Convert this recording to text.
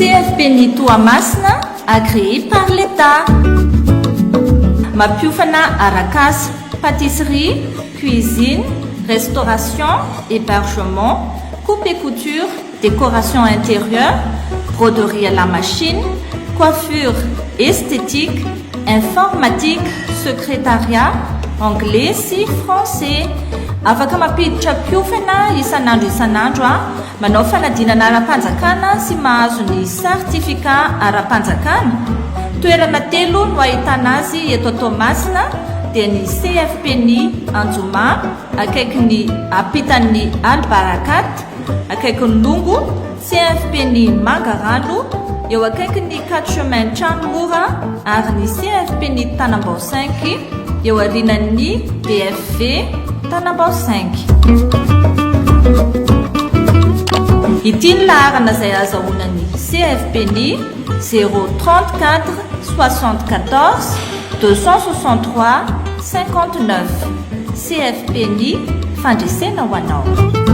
CFP-ny Toamasina agréé par l'État. Mapiofana arakasa, pâtisserie, cuisine, restauration, hébergement, coupe et couture, décoration intérieure, broderie à la machine, coiffure esthétique, informatique, secrétariat, anglais sy français. Afaka mampiditra mpiofana isanandro manao fanadinana ara-panjakana sy mahazo ny certificat ara-panjakana. Toerana telo no ahitana azy eto Toamasina dia ny CFP-ny Anjoma, akaikin'ny ampitan'ny Albarakat, akaikin'ny Longo, CFP-ny Mangarano, eo akaikin'ny 4 chemin Tranmora ary ny CFP-ny Tanambao 5 eo arinan'ny BFV Tanambao 5. Ity ny laharana izay azahoana ny CFP-ny 034 74 263 59. CFP-ny fandresena ho anao.